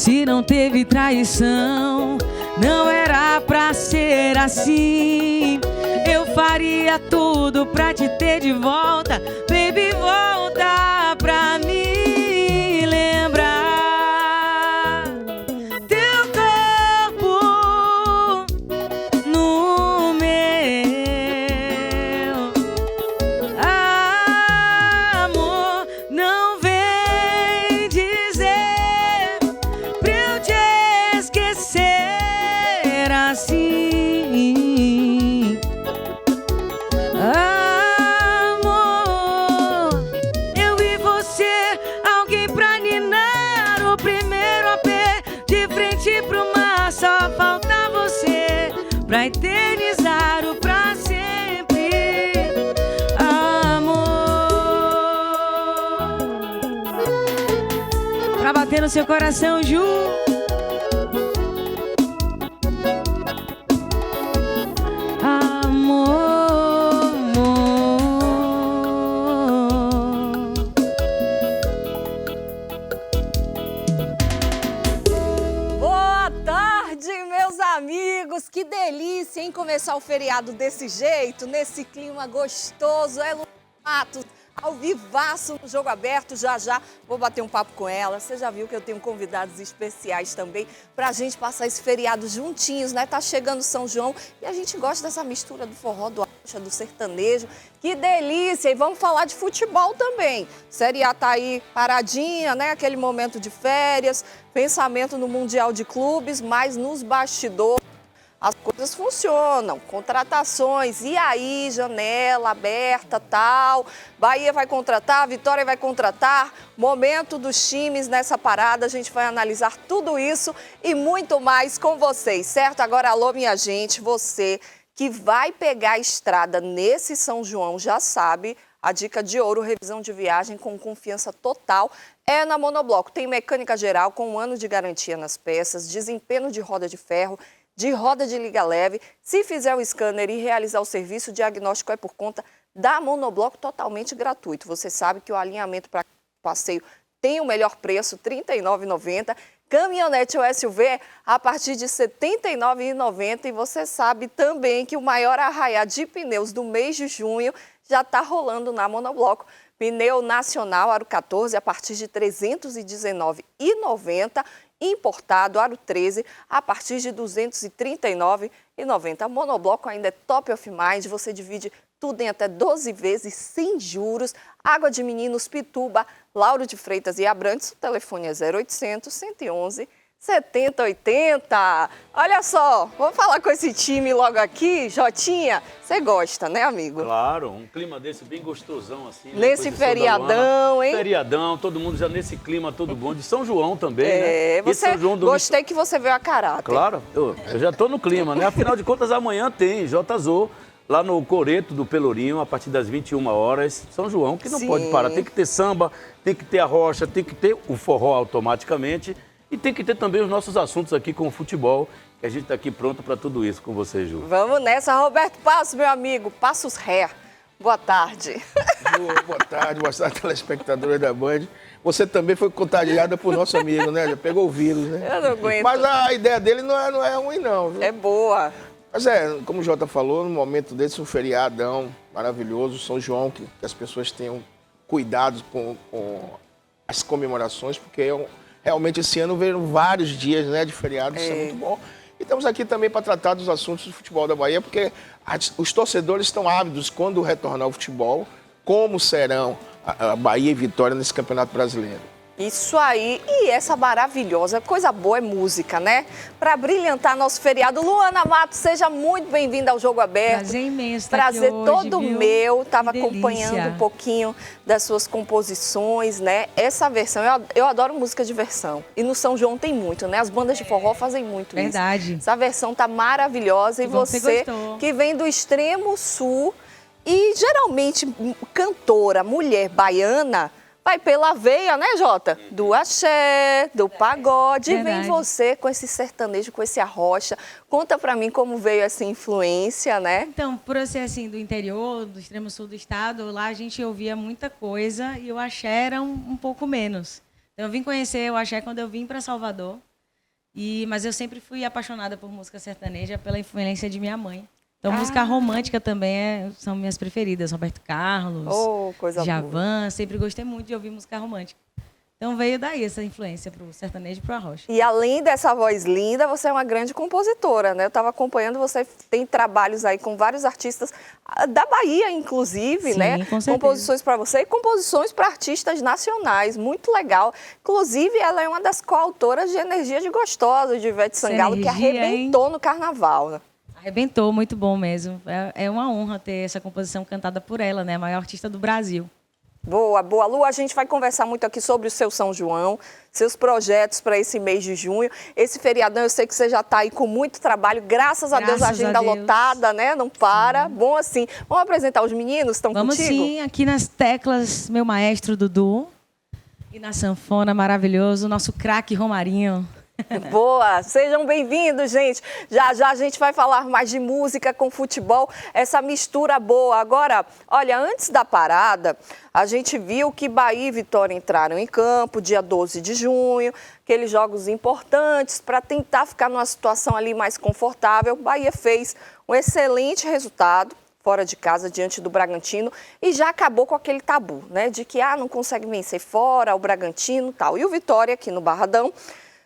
Se não teve traição, não era pra ser assim. Eu faria tudo pra te ter de volta. Baby, volta pra me lembrar. Teu corpo no meu. Amor, não vem dizer pra eu te esquecer assim. Amor, eu e você, alguém pra ninar o primeiro AP, de frente pro mar, só falta você pra eternizar o pra sempre. Amor, pra bater no seu coração, Ju. Boa tarde, meus amigos! Que delícia, hein? Começar o feriado desse jeito, nesse clima gostoso. É Luana Matos, ao vivaço no Jogo Aberto. Já já vou bater um papo com ela. Você já viu que eu tenho convidados especiais também pra gente passar esse feriado juntinhos, né? Tá chegando São João e a gente gosta dessa mistura do forró, do arrocha, do sertanejo. Que delícia! E vamos falar de futebol também. Série A tá aí paradinha, né? Aquele momento de férias, pensamento no Mundial de Clubes, mas nos bastidores as coisas funcionam, contratações, e aí, janela aberta, tal, Bahia vai contratar, Vitória vai contratar, momento dos times nessa parada, a gente vai analisar tudo isso e muito mais com vocês, certo? Agora, alô, minha gente, você que vai pegar a estrada nesse São João já sabe, a dica de ouro, revisão de viagem com confiança total é na Monobloco. Tem mecânica geral com 1 ano de garantia nas peças, desempenho de roda de ferro, de roda de liga leve. Se fizer o scanner e realizar o serviço, o diagnóstico é por conta da Monobloco, totalmente gratuito. Você sabe que o alinhamento para passeio tem o melhor preço, R$ 39,90. Caminhonete ou SUV a partir de R$ 79,90. E você sabe também que o maior arraiá de pneus do mês de junho já está rolando na Monobloco. Pneu nacional Aro 14 a partir de R$ 319,90. Importado Aro 13 a partir de R$ 239,90. A Monobloco ainda é top of mind, você divide tudo em até 12 vezes sem juros. Água de Meninos, Pituba, Lauro de Freitas e Abrantes, o telefone é 0800 111 7080. Olha só, vamos falar com esse time logo aqui. Jotinha, você gosta, né, amigo? Claro, um clima desse bem gostosão assim. Né? Nesse feriadão, hein? Feriadão, todo mundo já nesse clima todo bom. De São João também, né? Você, São João gostei que você veio a caráter. Claro, eu já tô no clima, né? Afinal de contas, amanhã tem Jazô lá no Coreto do Pelourinho, a partir das 21 horas. São João, que não pode parar. Tem que ter samba, tem que ter a rocha, tem que ter o forró automaticamente. E tem que ter também os nossos assuntos aqui com o futebol, que a gente está aqui pronto para tudo isso com você, Ju. Vamos nessa, Roberto Passos, meu amigo, Passos Ré. Boa tarde. Boa tarde, telespectadores da Band. Você também foi contagiada por nosso amigo, né? Já pegou o vírus, né? Eu não aguento. Mas a ideia dele não é ruim, não. Viu? É boa. Mas como o Jota falou, no momento desse, um feriadão maravilhoso, São João, que as pessoas tenham cuidado com as comemorações, porque realmente esse ano veio vários dias, né, de feriado, isso é muito bom. E estamos aqui também para tratar dos assuntos do futebol da Bahia, porque os torcedores estão ávidos quando retornar ao futebol, como serão a Bahia e Vitória nesse Campeonato Brasileiro. Isso aí, e essa maravilhosa, coisa boa é música, né? Para brilhantar nosso feriado. Luana Matos, seja muito bem-vinda ao Jogo Aberto. Prazer imenso estar Prazer aqui hoje, todo viu? meu. Estava Que acompanhando delícia. um pouquinho das suas composições, né? Essa versão, eu adoro música de versão. E no São João tem muito, né? As bandas de forró fazem muito Verdade. isso. Essa versão tá maravilhosa. E bom que você, você gostou. que vem do extremo sul e geralmente cantora, mulher baiana, vai pela veia, né, Jota? Do axé, do pagode. E vem Verdade. você com esse sertanejo, com esse arrocha. Conta pra mim como veio essa influência, né? Então, por eu ser assim do interior, do extremo sul do estado, lá a gente ouvia muita coisa e o axé era um pouco menos. Então, eu vim conhecer o axé quando eu vim para Salvador. Mas eu sempre fui apaixonada por música sertaneja pela influência de minha mãe. Então, música romântica também são minhas preferidas. Roberto Carlos, Djavan. Sempre gostei muito de ouvir música romântica. Então, veio daí essa influência para o sertanejo e para o arrocha. E além dessa voz linda, você é uma grande compositora, né? Eu estava acompanhando, você tem trabalhos aí com vários artistas da Bahia, inclusive, Sim, né? Com certeza. Composições para você e composições para artistas nacionais. Muito legal. Inclusive, ela é uma das coautoras de Energia de Gostosa, de Ivete Sangalo, que arrebentou no carnaval, né? Arrebentou, muito bom mesmo. É uma honra ter essa composição cantada por ela, né? A maior artista do Brasil. Boa, boa. Lu, a gente vai conversar muito aqui sobre o seu São João, seus projetos para esse mês de junho. Esse feriadão, eu sei que você já está aí com muito trabalho. Graças a Deus, a agenda lotada, né? Não para. Sim. Bom assim. Vamos apresentar os meninos? Estão contigo? Vamos sim. Aqui nas teclas, meu maestro Dudu. E na sanfona, maravilhoso, nosso craque Romarinho. Boa, sejam bem-vindos, gente. Já já a gente vai falar mais de música com futebol, essa mistura boa. Agora, olha, antes da parada, a gente viu que Bahia e Vitória entraram em campo dia 12 de junho, aqueles jogos importantes para tentar ficar numa situação ali mais confortável. Bahia fez um excelente resultado fora de casa, diante do Bragantino, e já acabou com aquele tabu, né, de que não consegue vencer fora, o Bragantino e tal. E o Vitória aqui no Barradão,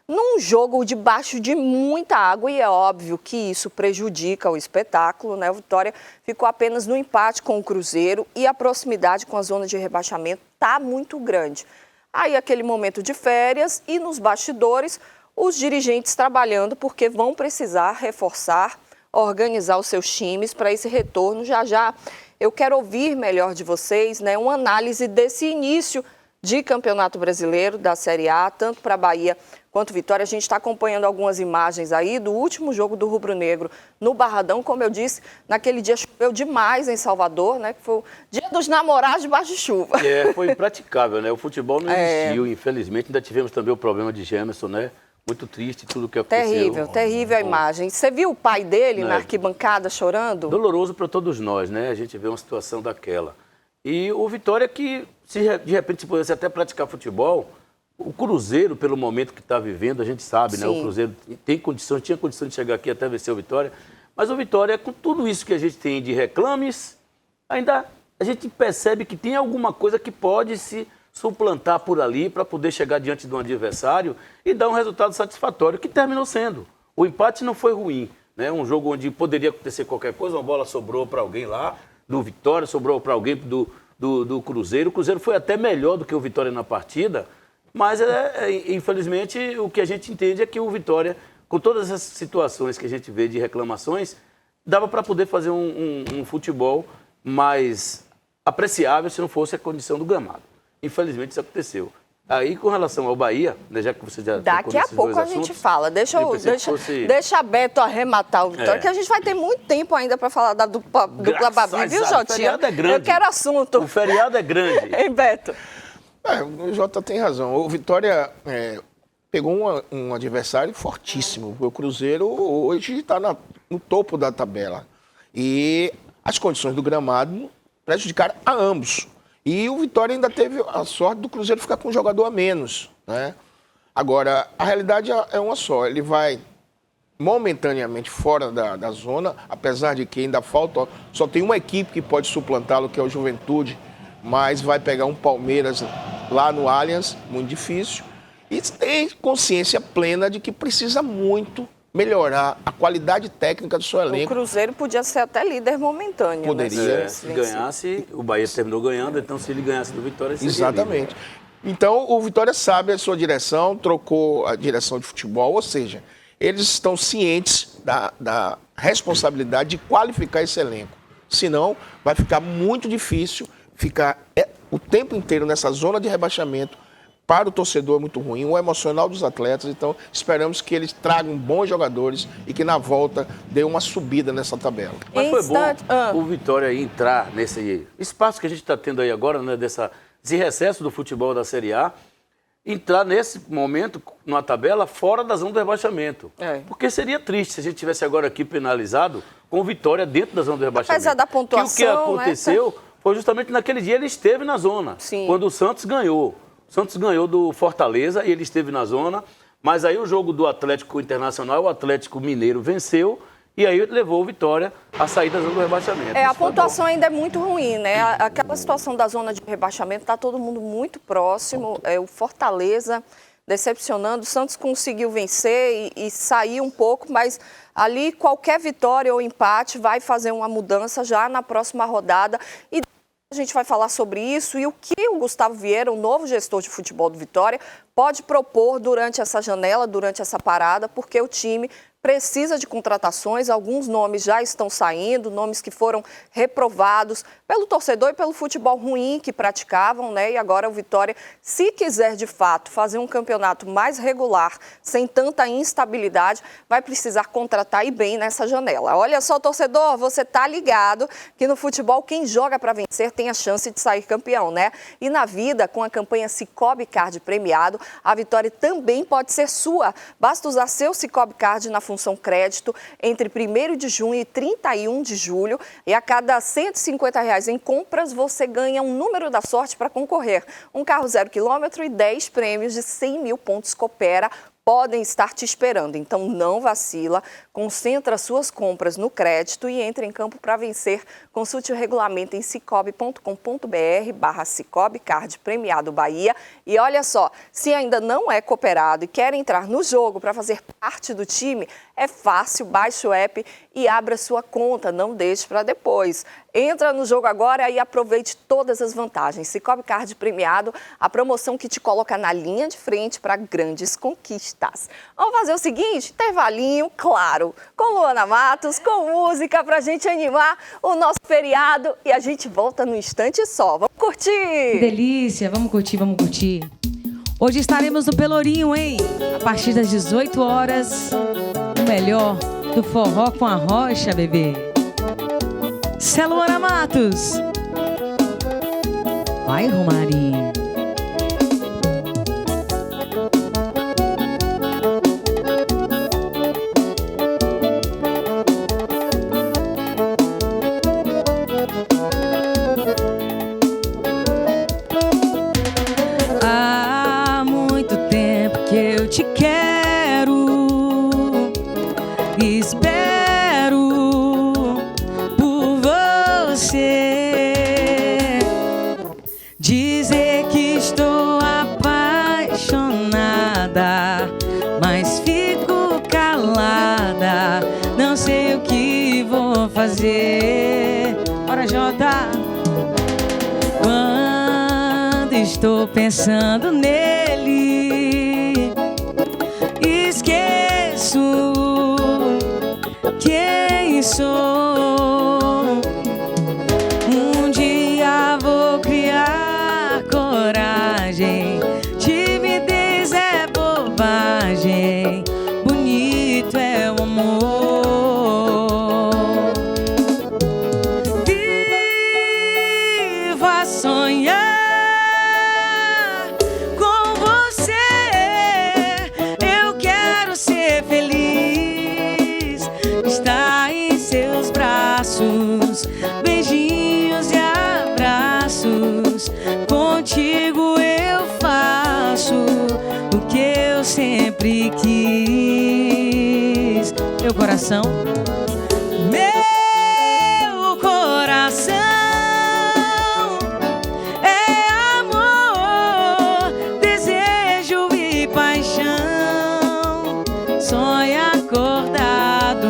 num jogo debaixo de muita água, e é óbvio que isso prejudica o espetáculo, né? O Vitória ficou apenas no empate com o Cruzeiro e a proximidade com a zona de rebaixamento está muito grande. Aí aquele momento de férias e nos bastidores, os dirigentes trabalhando porque vão precisar reforçar, organizar os seus times para esse retorno. Já já eu quero ouvir melhor de vocês, né? Uma análise desse início de Campeonato Brasileiro, da Série A, tanto para a Bahia quanto Vitória. A gente está acompanhando algumas imagens aí do último jogo do Rubro Negro no Barradão. Como eu disse, naquele dia choveu demais em Salvador, né? Que foi o dia dos namorados debaixo de chuva. Foi impraticável, né? O futebol não existiu, infelizmente. Ainda tivemos também o problema de Gemerson, né? Muito triste tudo que aconteceu. Terrível a imagem. Você viu o pai dele na arquibancada chorando? Doloroso para todos nós, né? A gente vê uma situação daquela. E o Vitória que, se de repente, se pudesse até praticar futebol, o Cruzeiro, pelo momento que está vivendo, a gente sabe, né? O Cruzeiro tinha condição de chegar aqui até vencer o Vitória. Mas o Vitória, com tudo isso que a gente tem de reclames, ainda a gente percebe que tem alguma coisa que pode se suplantar por ali para poder chegar diante de um adversário e dar um resultado satisfatório, que terminou sendo. O empate não foi ruim, né? Um jogo onde poderia acontecer qualquer coisa, uma bola sobrou para alguém lá, do Vitória, sobrou para alguém do Cruzeiro. O Cruzeiro foi até melhor do que o Vitória na partida, mas, infelizmente, o que a gente entende é que o Vitória, com todas essas situações que a gente vê de reclamações, dava para poder fazer um futebol mais apreciável se não fosse a condição do gramado. Infelizmente, isso aconteceu. Aí, com relação ao Bahia, né, já que você já daqui a pouco a gente fala. Deixa Beto arrematar o Vitória, que a gente vai ter muito tempo ainda para falar da dupla Babi, viu, Jotinha? O feriado é grande. Eu quero assunto. O feriado é grande. Hein, Beto? O Jota tem razão. O Vitória pegou um adversário fortíssimo. O Cruzeiro hoje está no topo da tabela. E as condições do gramado prejudicaram a ambos. E o Vitória ainda teve a sorte do Cruzeiro ficar com um jogador a menos, né? Agora, a realidade é uma só. Ele vai momentaneamente fora da zona, apesar de que ainda falta... Só tem uma equipe que pode suplantá-lo, que é o Juventude, mas vai pegar um Palmeiras lá no Allianz, muito difícil. E tem consciência plena de que precisa muito melhorar a qualidade técnica do seu elenco. O Cruzeiro podia ser até líder momentâneo. Poderia. Né? Se ganhasse, o Bahia terminou ganhando, então se ele ganhasse do Vitória, seria exatamente. líder. Então, o Vitória sabe a sua direção, trocou a direção de futebol, ou seja, eles estão cientes da responsabilidade de qualificar esse elenco. Senão, vai ficar muito difícil ficar o tempo inteiro nessa zona de rebaixamento. Para o torcedor é muito ruim, o emocional dos atletas. Então, esperamos que eles tragam bons jogadores e que na volta dê uma subida nessa tabela. Mas foi bom o Vitória entrar nesse espaço que a gente está tendo aí agora, né, desse recesso do futebol da Série A, entrar nesse momento numa tabela fora da zona do rebaixamento. Porque seria triste se a gente tivesse agora aqui penalizado com o Vitória dentro da zona do rebaixamento. Apesar da pontuação, que o que aconteceu foi justamente naquele dia ele esteve na zona, quando o Santos ganhou. O Santos ganhou do Fortaleza e ele esteve na zona. Mas aí o jogo do Atlético Internacional, o Atlético Mineiro venceu e aí levou o Vitória à saída da zona do rebaixamento. A pontuação ainda é muito ruim, né? Aquela situação da zona de rebaixamento, está todo mundo muito próximo. O Fortaleza decepcionando, o Santos conseguiu vencer e sair um pouco, mas ali qualquer vitória ou empate vai fazer uma mudança já na próxima rodada. E a gente vai falar sobre isso e o que o Gustavo Vieira, o novo gestor de futebol do Vitória, pode propor durante essa janela, durante essa parada, porque o time precisa de contratações, alguns nomes já estão saindo, nomes que foram reprovados pelo torcedor e pelo futebol ruim que praticavam, né? E agora o Vitória, se quiser de fato fazer um campeonato mais regular, sem tanta instabilidade, vai precisar contratar e bem nessa janela. Olha só, torcedor, você tá ligado que no futebol quem joga para vencer tem a chance de sair campeão, né? E na vida, com a campanha Sicoob Card premiado, a vitória também pode ser sua. Basta usar seu Sicoob Card na função crédito entre 1º de junho e 31 de julho e a cada R$150 em compras você ganha um número da sorte para concorrer. Um carro 0 km e 10 prêmios de 100 mil pontos Coopera podem estar te esperando. Então não vacila, concentra suas compras no crédito e entre em campo para vencer. Consulte o regulamento em cicobi.com.br/Sicoob Card Premiado Bahia. E olha só, se ainda não é cooperado e quer entrar no jogo para fazer parte do time, é fácil, baixe o app e abra sua conta, não deixe para depois. Entra no jogo agora e aproveite todas as vantagens. Sicoob Card Premiado, a promoção que te coloca na linha de frente para grandes conquistas. Vamos fazer o seguinte, intervalinho, claro, com Luana Matos, com música pra gente animar o nosso feriado e a gente volta no instante só. Vamos curtir! Que delícia, vamos curtir, vamos curtir. Hoje estaremos no Pelourinho, hein? A partir das 18 horas, o melhor do forró com a rocha, bebê. Cê é Luana Matos. Vai, Romarinho. Há muito tempo que eu te quero, espero por você. Dizer que estou apaixonada, mas fico calada, não sei o que vou fazer. Bora, Jota! Quando estou pensando nele, esqueço quem sou. Um dia vou criar coragem, timidez é bobagem, bonito é o amor. Viva sonhar com você, eu quero ser feliz, estar em seus braços, beijinhos e abraços, contigo eu faço o que eu sempre quis. Meu coração, meu coração é amor, desejo e paixão, sonho acordado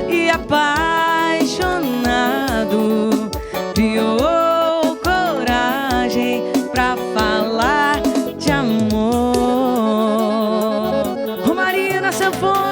e apaixonado, criou coragem pra falar de amor. Romarinho na sanfona.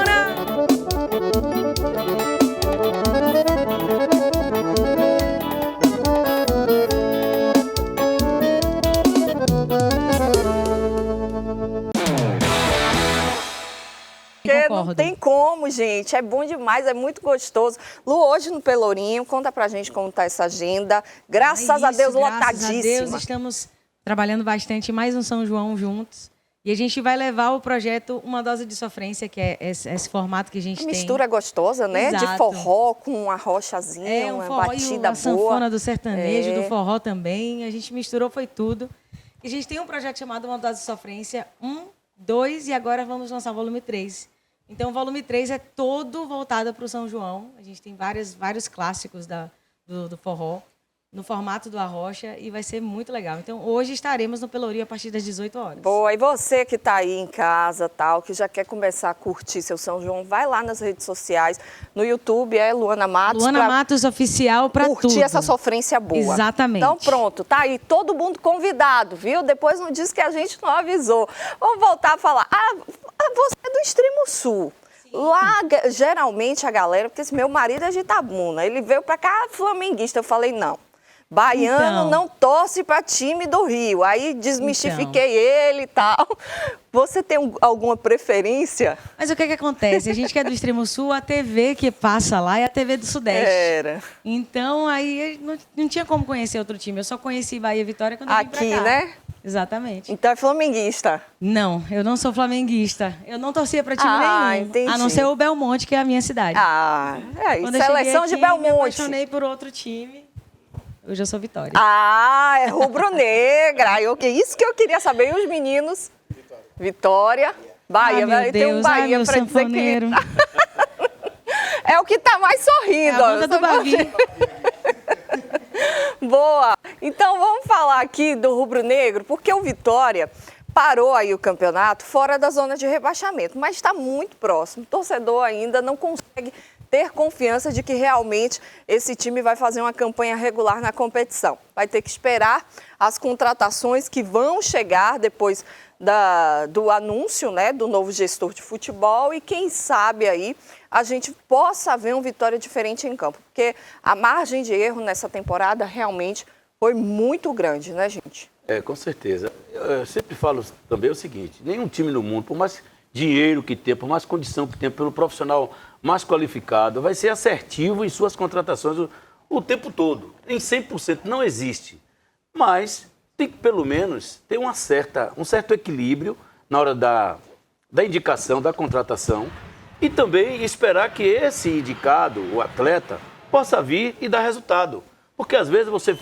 Porque não Concordo. tem como, gente. É bom demais, é muito gostoso. Lu, hoje no Pelourinho, conta pra gente como tá essa agenda. Graças É a isso, Deus, graças lotadíssima. a Deus, estamos trabalhando bastante, mais um São João juntos. E a gente vai levar o projeto Uma Dose de Sofrência, que é esse formato que a gente A tem. mistura gostosa, né? De Exato. forró com uma rochazinha, É, um uma forró batida e a boa. sanfona do sertanejo, É. do forró também. A gente misturou, foi tudo. E a gente tem um projeto chamado Uma Dose de Sofrência, 2 e agora vamos lançar o volume 3. Então, o volume 3 é todo voltado para o São João. A gente tem vários clássicos do forró no formato do Arrocha e vai ser muito legal. Então, hoje estaremos no Pelourinho a partir das 18 horas. Boa, e você que está aí em casa, tal, que já quer começar a curtir seu São João, vai lá nas redes sociais, no YouTube é Luana Matos. Luana Matos Oficial para tudo. Curtir essa sofrência boa. Exatamente. Então pronto, tá aí, todo mundo convidado, viu? Depois não diz que a gente não avisou. Vamos voltar a falar. Você é do Extremo Sul. Sim. Lá, geralmente, a galera, porque esse meu marido é de Itabuna, ele veio para cá flamenguista, eu falei, não. Baiano não torce para time do Rio. Aí desmistifiquei ele e tal. Você tem alguma preferência? Mas o que acontece? A gente que é do Extremo Sul, a TV que passa lá é a TV do Sudeste. Era. Então, aí não tinha como conhecer outro time. Eu só conheci Bahia e Vitória quando eu vim pra cá. Aqui, né? Exatamente. Então é flamenguista? Não, eu não sou flamenguista. Eu não torcia para time nenhum. Entendi. A não ser o Belmonte, que é a minha cidade. Seleção de Belmonte. Me apaixonei por outro time. Hoje eu sou Vitória. É rubro-negra. Isso que eu queria saber. E os meninos? Vitória. Bahia. Meu tem um Bahia meu para dizer que... É o que está mais sorrindo. É a banda do Bavi. Boa. Então vamos falar aqui do rubro-negro, porque o Vitória parou aí o campeonato fora da zona de rebaixamento, mas está muito próximo. O torcedor ainda não consegue ter confiança de que realmente esse time vai fazer uma campanha regular na competição. Vai ter que esperar as contratações que vão chegar depois do anúncio, né, do novo gestor de futebol e quem sabe aí a gente possa ver um Vitória diferente em campo, porque a margem de erro nessa temporada realmente foi muito grande, né, gente? Com certeza. Eu sempre falo também o seguinte, nenhum time no mundo, por mais dinheiro que tenha, por mais condição que tenha, pelo profissional mais qualificado, vai ser assertivo em suas contratações o tempo todo. Em 100% não existe. Mas tem que, pelo menos, ter um certo equilíbrio na hora da indicação, da contratação e também esperar que esse indicado, o atleta, possa vir e dar resultado. Porque às vezes você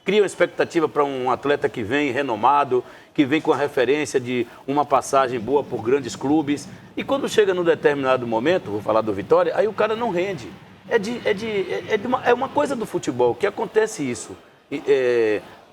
cria uma expectativa para um atleta que vem renomado, que vem com a referência de uma passagem boa por grandes clubes. E quando chega num determinado momento, vou falar do Vitória, aí o cara não rende. É uma coisa do futebol, que acontece isso.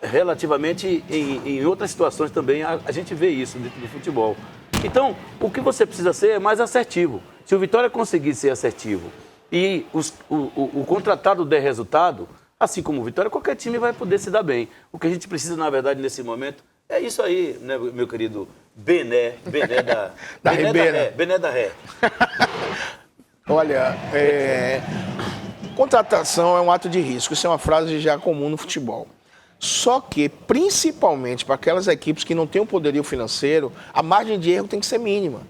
Relativamente em outras situações também a gente vê isso dentro do futebol. Então, o que você precisa ser é mais assertivo. Se o Vitória conseguir ser assertivo e o contratado der resultado, assim como o Vitória, qualquer time vai poder se dar bem. O que a gente precisa, na verdade, nesse momento, é isso aí, né, meu querido Bené da Ribeira. Bené da Ré. Olha, contratação é um ato de risco. Isso é uma frase já comum no futebol. Só que, principalmente para aquelas equipes que não têm um poderio financeiro, a margem de erro tem que ser mínima.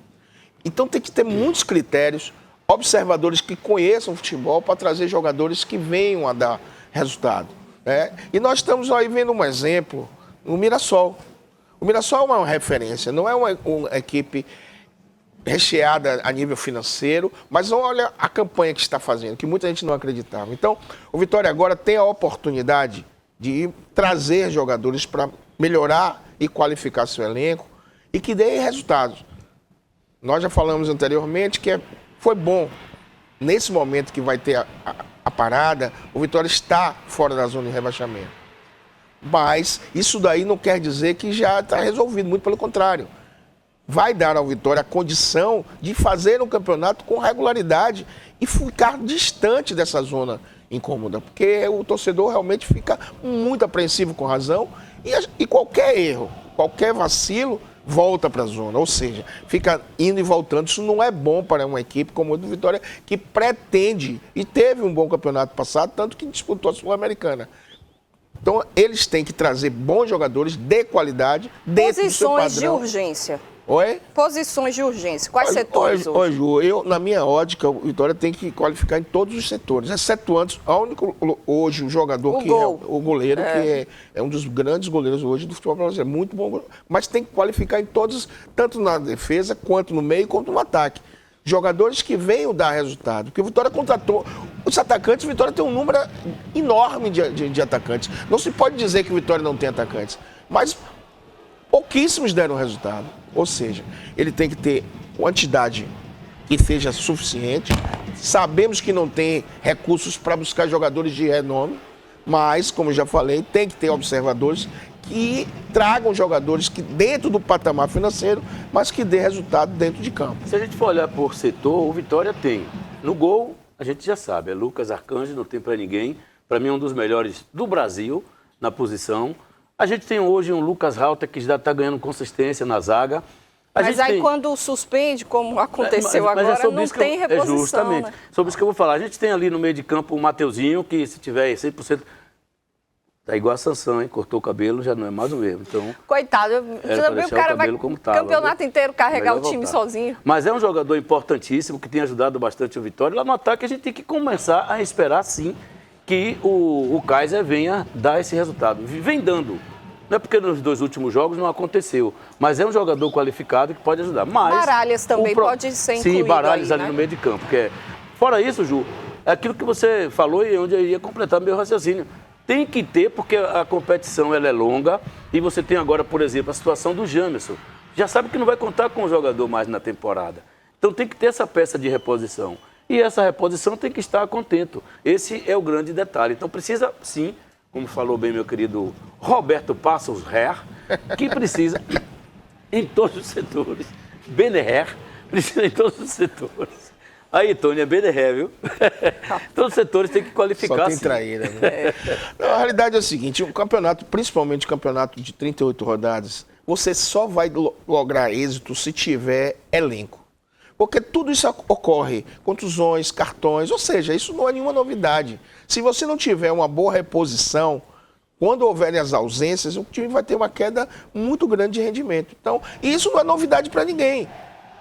Então tem que ter muitos critérios, observadores que conheçam o futebol para trazer jogadores que venham a dar resultado. Né? E nós estamos aí vendo um exemplo no Mirassol. O Mirassol é uma referência, não é uma equipe recheada a nível financeiro, mas olha a campanha que está fazendo, que muita gente não acreditava. Então, o Vitória agora tem a oportunidade de trazer jogadores para melhorar e qualificar seu elenco e que dê resultados. Nós já falamos anteriormente que foi bom, nesse momento que vai ter a parada, o Vitória está fora da zona de rebaixamento. Mas isso daí não quer dizer que já está resolvido, muito pelo contrário. Vai dar ao Vitória a condição de fazer um campeonato com regularidade e ficar distante dessa zona incômoda, porque o torcedor realmente fica muito apreensivo com razão e qualquer erro, qualquer vacilo, volta para a zona, ou seja, fica indo e voltando. Isso não é bom para uma equipe como a do Vitória, que pretende e teve um bom campeonato passado, tanto que disputou a Sul-Americana. Então, eles têm que trazer bons jogadores de qualidade dentro do seu padrão. Posições de urgência. Oi? Posições de urgência. Quais setores hoje? Olha, Ju, na minha ótica, o Vitória tem que qualificar em todos os setores, excetuando hoje o jogador o goleiro, que é um dos grandes goleiros hoje do futebol brasileiro, muito bom, mas tem que qualificar em todos, tanto na defesa, quanto no meio, quanto no ataque. Jogadores que venham dar resultado, porque o Vitória contratou os atacantes, o Vitória tem um número enorme de atacantes. Não se pode dizer que o Vitória não tem atacantes, mas pouquíssimos deram resultado. Ou seja, ele tem que ter quantidade que seja suficiente. Sabemos que não tem recursos para buscar jogadores de renome, mas, como já falei, tem que ter observadores que tragam jogadores que dentro do patamar financeiro, mas que dê resultado dentro de campo. Se a gente for olhar por setor, o Vitória tem. No gol, a gente já sabe, é Lucas Arcanjo, não tem para ninguém. Para mim é um dos melhores do Brasil na posição. A gente tem hoje um Lucas Halter que já está ganhando consistência na zaga. Mas aí quando suspende, como aconteceu agora, não tem reposição. Justamente. Né? Sobre isso que eu vou falar. A gente tem ali no meio de campo o Mateuzinho, que se tiver 100%... Tá igual a Sansão, hein? Cortou o cabelo, já não é mais o mesmo. Então, coitado, também o cara vai o campeonato inteiro carregar o time sozinho. Mas é um jogador importantíssimo que tem ajudado bastante o Vitória. Lá no ataque a gente tem que começar a esperar, sim, que o Kaiser venha dar esse resultado. Vem dando. Não é porque nos 2 últimos jogos não aconteceu, mas é um jogador qualificado que pode ajudar. Mas Baralhas também pode ser incluído. Sim, Baralhas aí, ali no meio de campo. Fora isso, Ju, é aquilo que você falou e onde eu ia completar meu raciocínio. Tem que ter, porque a competição ela é longa e você tem agora, por exemplo, a situação do Jamerson. Já sabe que não vai contar com o jogador mais na temporada. Então tem que ter essa peça de reposição. E essa reposição tem que estar contento. Esse é o grande detalhe. Então precisa, sim, como falou bem meu querido Roberto Passos Herr, que precisa em todos os setores. Bener precisa em todos os setores. Aí, Tony, é Bener, viu? Todos os setores têm que qualificar. Só tem traíra, né? Não, a realidade é o seguinte, um campeonato, principalmente um campeonato de 38 rodadas, você só vai lograr êxito se tiver elenco. Porque tudo isso ocorre, contusões, cartões, ou seja, isso não é nenhuma novidade. Se você não tiver uma boa reposição, quando houverem as ausências, o time vai ter uma queda muito grande de rendimento. Então, isso não é novidade para ninguém.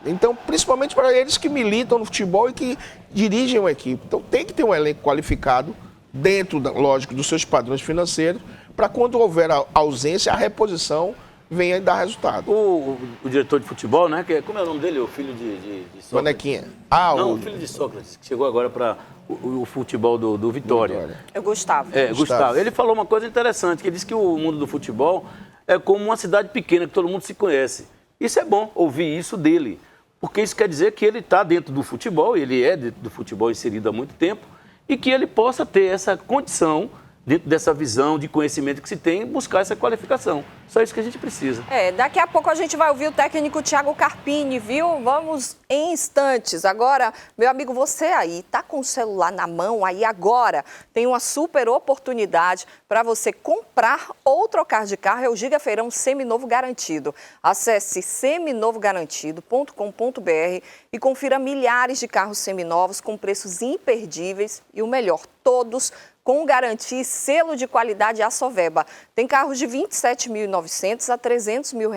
Então, principalmente para eles que militam no futebol e que dirigem uma equipe. Então, tem que ter um elenco qualificado, dentro, lógico, dos seus padrões financeiros, para quando houver a ausência, a reposição venha dar resultado. O diretor de futebol, né? Como é o nome dele? O filho de Sócrates? Bonequinha. Não, o filho de Sócrates, que chegou agora para o futebol do Vitória. É o Gustavo. Gustavo. Ele falou uma coisa interessante, que ele disse que o mundo do futebol é como uma cidade pequena, que todo mundo se conhece. Isso é bom, ouvir isso dele. Porque isso quer dizer que ele está dentro do futebol, ele é dentro do futebol inserido há muito tempo, e que ele possa ter essa condição, dentro dessa visão de conhecimento que se tem, buscar essa qualificação. Só isso que a gente precisa. Daqui a pouco a gente vai ouvir o técnico Thiago Carpini, viu? Vamos em instantes. Agora, meu amigo, você aí tá com o celular na mão, aí agora tem uma super oportunidade para você comprar ou trocar de carro. É o Giga Feirão Seminovo Garantido. Acesse seminovogarantido.com.br e confira milhares de carros seminovos com preços imperdíveis e o melhor, todos com garantia e selo de qualidade Assoveba. Tem carros de R$ 27.900 a R$ 300 mil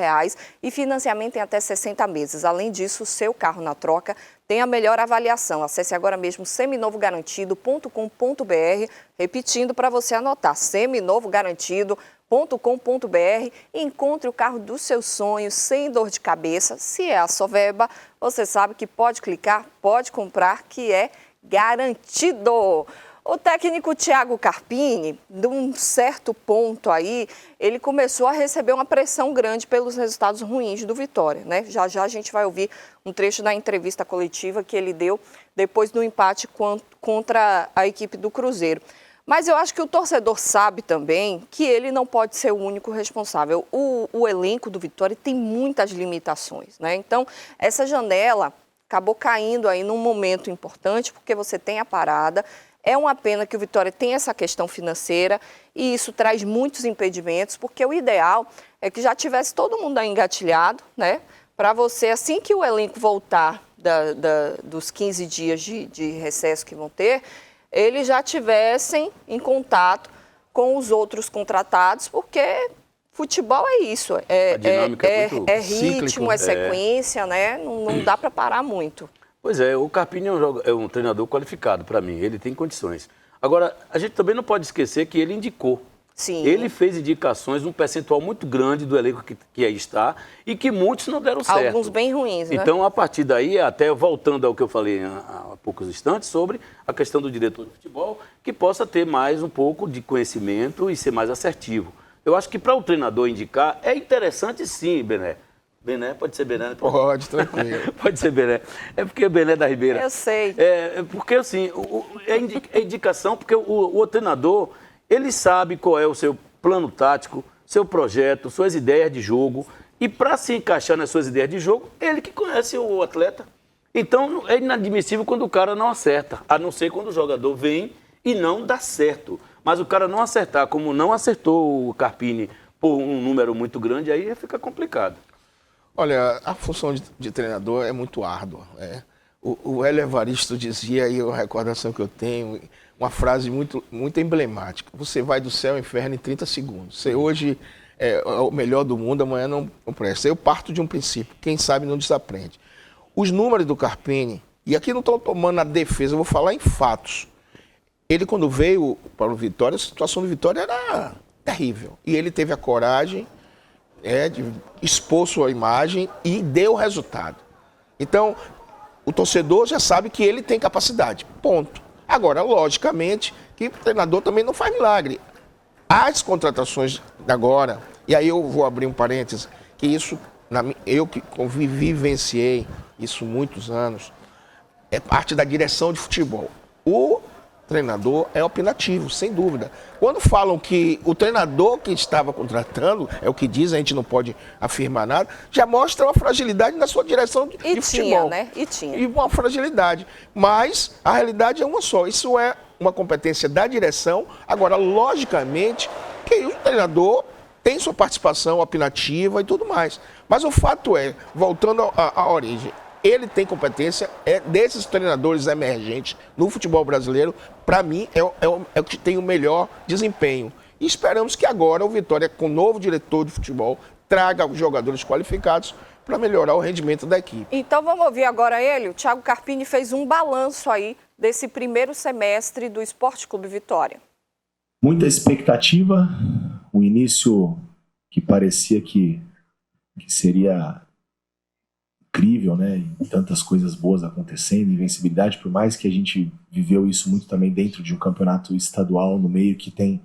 e financiamento em até 60 meses. Além disso, o seu carro na troca tem a melhor avaliação. Acesse agora mesmo seminovogarantido.com.br, repetindo para você anotar, seminovogarantido.com.br e encontre o carro dos seus sonhos sem dor de cabeça. Se é Assoveba, você sabe que pode clicar, pode comprar, que é garantido. O técnico Thiago Carpini, de um certo ponto aí, ele começou a receber uma pressão grande pelos resultados ruins do Vitória, né? Já já a gente vai ouvir um trecho da entrevista coletiva que ele deu depois do empate contra a equipe do Cruzeiro. Mas eu acho que o torcedor sabe também que ele não pode ser o único responsável. O elenco do Vitória tem muitas limitações, né? Então, essa janela acabou caindo aí num momento importante, porque você tem a parada. É uma pena que o Vitória tenha essa questão financeira e isso traz muitos impedimentos, porque o ideal é que já tivesse todo mundo aí engatilhado, né? Para você, assim que o elenco voltar dos 15 dias de recesso que vão ter, eles já tivessem em contato com os outros contratados, porque futebol é isso, é ritmo, cíclico, é sequência, né? Não dá para parar muito. Pois é, o Carpini é um treinador qualificado para mim, ele tem condições. Agora, a gente também não pode esquecer que ele indicou. Sim. Ele fez indicações, um percentual muito grande do elenco que aí está e que muitos não deram certo. Alguns bem ruins, né? Então, a partir daí, até voltando ao que eu falei há poucos instantes sobre a questão do diretor de futebol, que possa ter mais um pouco de conhecimento e ser mais assertivo. Eu acho que para o treinador indicar, é interessante sim, Bené. Bené, pode ser Bené? Pode, tranquilo. Pode ser Bené. É porque é Bené da Ribeira. Eu sei. É porque, assim, é indicação, porque o treinador, ele sabe qual é o seu plano tático, seu projeto, suas ideias de jogo. E para se encaixar nas suas ideias de jogo, ele que conhece o atleta. Então, é inadmissível quando o cara não acerta, a não ser quando o jogador vem e não dá certo. Mas o cara não acertar, como não acertou o Carpini por um número muito grande, aí fica complicado. Olha, a função de treinador é muito árdua. O Hélio Evaristo dizia, aí a recordação que eu tenho, uma frase muito, muito emblemática. Você vai do céu ao inferno em 30 segundos. Você hoje é o melhor do mundo, amanhã não presta. Eu parto de um princípio, quem sabe não desaprende. Os números do Carpini, e aqui não estou tomando a defesa, eu vou falar em fatos. Ele, quando veio para o Vitória, a situação do Vitória era terrível. E ele teve a coragem de expor sua imagem e deu resultado. Então, o torcedor já sabe que ele tem capacidade. Ponto. Agora, logicamente, que o treinador também não faz milagre. As contratações agora, e aí eu vou abrir um parênteses, que isso, eu que vivenciei isso muitos anos, é parte da direção de futebol. O treinador é opinativo, sem dúvida. Quando falam que o treinador que estava contratando, é o que diz, a gente não pode afirmar nada, já mostra uma fragilidade na sua direção de futebol. Né? E tinha. E uma fragilidade. Mas a realidade é uma só. Isso é uma competência da direção. Agora, logicamente, que o treinador tem sua participação opinativa e tudo mais. Mas o fato é, voltando à origem, ele tem competência, desses treinadores emergentes no futebol brasileiro, para mim, é o que tem o melhor desempenho. E esperamos que agora o Vitória, com o novo diretor de futebol, traga os jogadores qualificados para melhorar o rendimento da equipe. Então vamos ouvir agora ele. O Thiago Carpini fez um balanço aí desse primeiro semestre do Esporte Clube Vitória. Muita expectativa, um início que parecia que seria incrível, né? E tantas coisas boas acontecendo, invencibilidade, por mais que a gente viveu isso muito também dentro de um campeonato estadual no meio que tem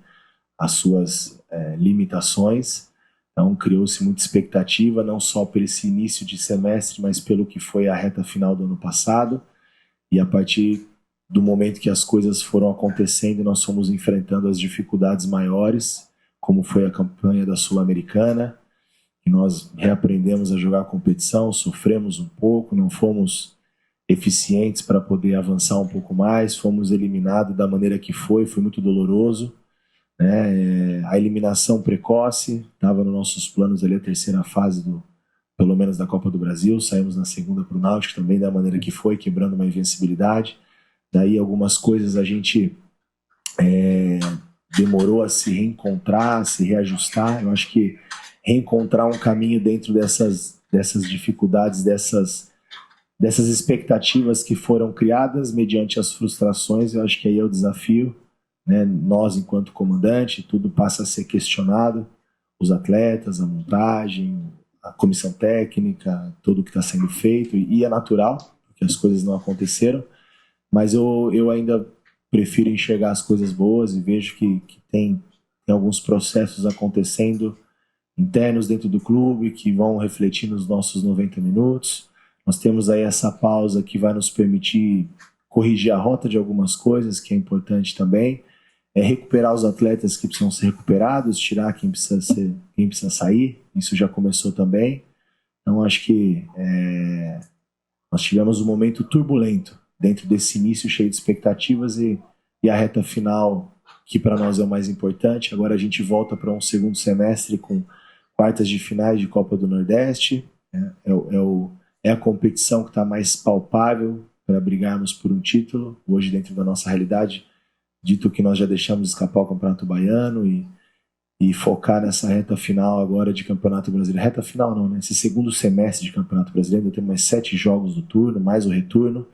as suas limitações. Então criou-se muita expectativa, não só por esse início de semestre, mas pelo que foi a reta final do ano passado. E a partir do momento que as coisas foram acontecendo, nós fomos enfrentando as dificuldades maiores, como foi a campanha da Sul-Americana, que nós reaprendemos a jogar a competição, sofremos um pouco, não fomos eficientes para poder avançar um pouco mais, fomos eliminados da maneira que foi muito doloroso, né? A eliminação precoce estava nos nossos planos ali, a terceira fase pelo menos da Copa do Brasil, saímos na segunda para o Náutico também da maneira que foi, quebrando uma invencibilidade. Daí algumas coisas a gente demorou a se reencontrar, a se reajustar. Eu acho que reencontrar um caminho dentro dessas dificuldades, dessas expectativas que foram criadas mediante as frustrações, eu acho que aí é o desafio, né? Nós, enquanto comandante, tudo passa a ser questionado, os atletas, a montagem, a comissão técnica, tudo que está sendo feito, e é natural, porque as coisas não aconteceram, mas eu ainda prefiro enxergar as coisas boas e vejo que tem alguns processos acontecendo internos dentro do clube que vão refletir nos nossos 90 minutos. Nós temos aí essa pausa que vai nos permitir corrigir a rota de algumas coisas, que é importante também. Recuperar os atletas que precisam ser recuperados, tirar quem precisa sair. Isso já começou também. Então acho que nós tivemos um momento turbulento dentro desse início cheio de expectativas e a reta final, que para nós é o mais importante. Agora a gente volta para um segundo semestre com quartas de finais de Copa do Nordeste. É a competição que está mais palpável para brigarmos por um título. Hoje, dentro da nossa realidade, dito que nós já deixamos escapar o Campeonato Baiano e focar nessa reta final agora de Campeonato Brasileiro. Reta final não, né? Esse segundo semestre de Campeonato Brasileiro, ainda temos mais 7 jogos do turno, mais o retorno.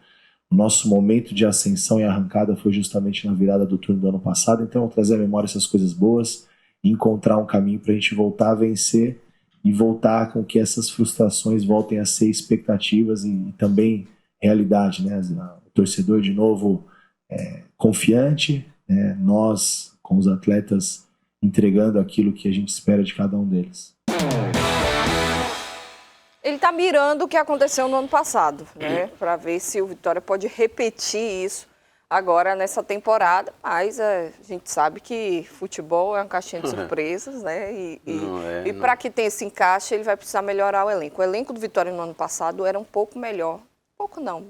O nosso momento de ascensão e arrancada foi justamente na virada do turno do ano passado, então trazer à memória essas coisas boas, encontrar um caminho para a gente voltar a vencer e voltar com que essas frustrações voltem a ser expectativas e também realidade, né? O torcedor de novo confiante, né? Nós com os atletas entregando aquilo que a gente espera de cada um deles. Ele está mirando o que aconteceu no ano passado, né? Para ver se o Vitória pode repetir isso agora nessa temporada. Mas a gente sabe que futebol é uma caixinha de surpresas, né? E para que tenha esse encaixe, ele vai precisar melhorar o elenco. O elenco do Vitória no ano passado era um pouco melhor,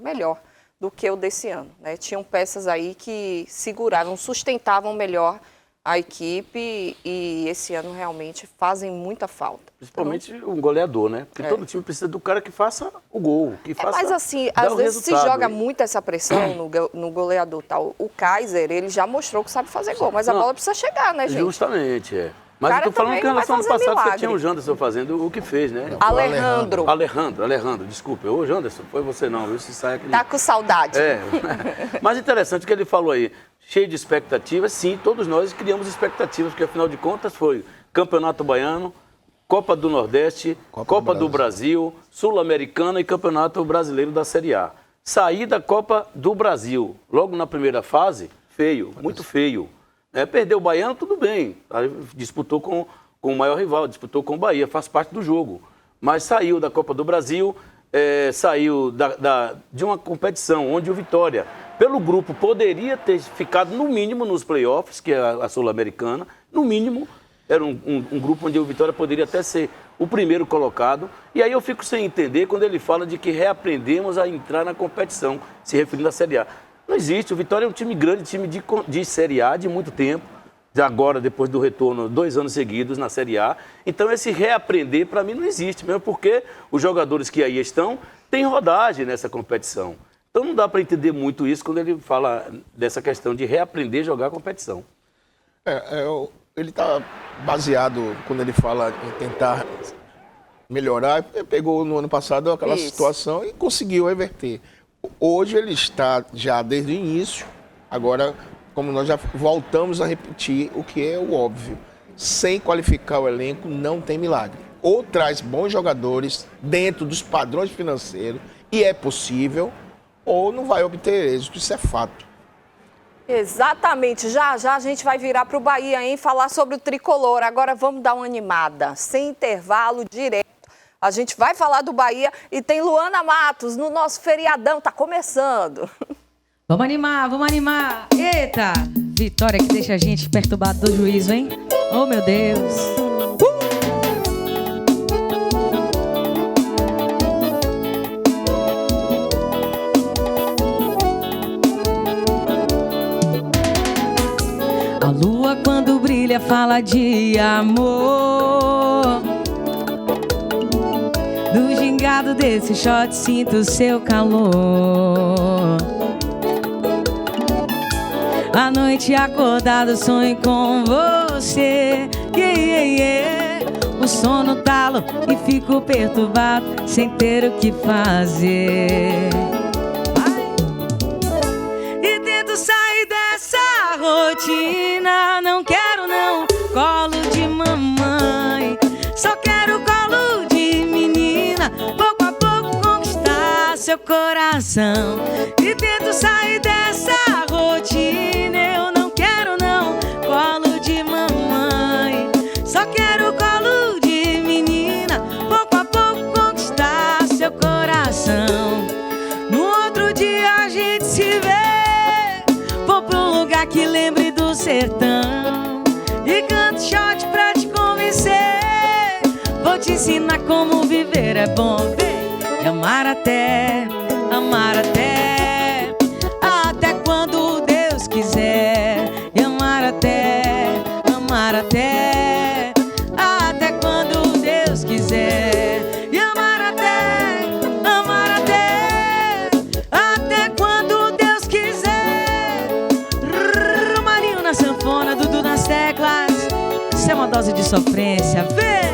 melhor do que o desse ano, né? Tinham peças aí que seguravam, sustentavam melhor a equipe e esse ano realmente fazem muita falta. Principalmente um goleador, né? Porque todo time precisa do cara que faça o gol, que faça. Mas assim, às vezes se joga muito essa pressão no goleador tal. O Kaiser, ele já mostrou que sabe fazer gol, mas a bola precisa chegar, né, gente? Justamente, Mas eu tô falando que em relação ao ano passado você tinha o Janderson fazendo o que fez, né? Alejandro, desculpa. Ô, Janderson, foi você não, viu? Se sai aquele... Tá com saudade. Mas interessante o que ele falou aí, cheio de expectativas. Sim, todos nós criamos expectativas, porque afinal de contas foi Campeonato Baiano, Copa do Nordeste, Copa do Brasil, Sul-Americana e Campeonato Brasileiro da Série A. Sair da Copa do Brasil, logo na primeira fase, feio, muito feio. Perdeu o Baiano, tudo bem. Disputou com o maior rival, disputou com o Bahia, faz parte do jogo. Mas saiu da Copa do Brasil, saiu de uma competição onde o Vitória, pelo grupo, poderia ter ficado no mínimo nos playoffs, que é a Sul-Americana, no mínimo. Era um grupo onde o Vitória poderia até ser o primeiro colocado. E aí eu fico sem entender quando ele fala de que reaprendemos a entrar na competição, se referindo à Série A. Não existe. O Vitória é um time grande, time de Série A de muito tempo. De agora, depois do retorno, 2 anos seguidos na Série A. Então, esse reaprender, para mim, não existe. Mesmo porque os jogadores que aí estão têm rodagem nessa competição. Então, não dá para entender muito isso quando ele fala dessa questão de reaprender a jogar a competição. Ele está baseado, quando ele fala em tentar melhorar, ele pegou no ano passado aquela situação e conseguiu reverter. Hoje ele está já desde o início, agora, como nós já voltamos a repetir o que é o óbvio, sem qualificar o elenco não tem milagre. Ou traz bons jogadores dentro dos padrões financeiros, e é possível, ou não vai obter êxito, isso é fato. Exatamente, já a gente vai virar para o Bahia, hein, falar sobre o tricolor. Agora vamos dar uma animada, sem intervalo, direto. A gente vai falar do Bahia e tem Luana Matos no nosso feriadão, tá começando. Vamos animar. Eita, vitória que deixa a gente perturbado do juízo, hein? Oh, meu Deus. A lua quando brilha fala de amor. Do gingado desse shot sinto o seu calor. À noite acordado sonho com você. O sono talo e fico perturbado sem ter o que fazer. E tento sair dessa rotina. Não quero não colo de mamãe. Só quero colo de menina. Pouco a pouco conquistar seu coração. E tento sair dessa rotina. Eu não quero não colo de mamãe. Só quero colo de menina. Pouco a pouco conquistar seu coração. No outro dia a gente se vê. Vou pra um lugar que lembre do sertão. E canto shot pra te convencer. Vou te ensinar como viver é bom. E amar até quando Deus quiser. E amar até quando Deus quiser. E amar até quando Deus quiser. Romarinho na sanfona, Dudu nas teclas. Isso é uma dose de sofrência, vê!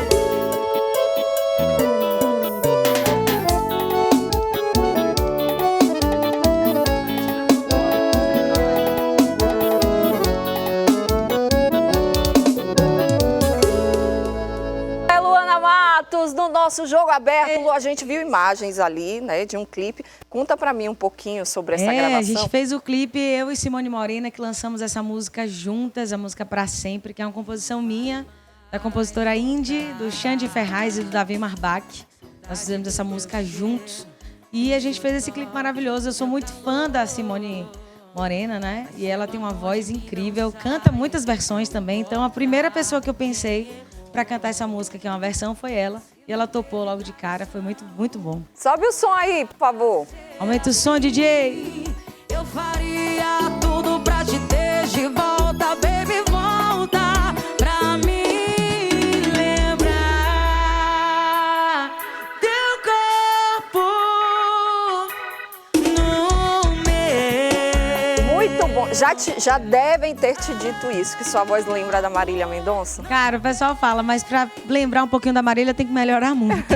Matos, no nosso Jogo Aberto, Lu, a gente viu imagens ali, né, de um clipe. Conta pra mim um pouquinho sobre essa gravação. A gente fez o clipe, eu e Simone Morena, que lançamos essa música juntas, a música Pra Sempre, que é uma composição minha, da compositora indie, do Xande Ferraz e do Davi Marbach. Nós fizemos essa música juntos. E a gente fez esse clipe maravilhoso. Eu sou muito fã da Simone Morena, né? E ela tem uma voz incrível, canta muitas versões também. Então, a primeira pessoa que eu pensei para cantar essa música, que é uma versão, foi ela. E ela topou logo de cara, foi muito, muito bom. Sobe o som aí, por favor. Aumenta o som, DJ. Eu faria tudo pra te ter de volta, baby, volta pra me lembrar teu corpo no meu. Muito bom. Já devem ter te dito isso, que sua voz lembra da Marília Mendonça? Cara, o pessoal fala, mas para lembrar um pouquinho da Marília tem que melhorar muito.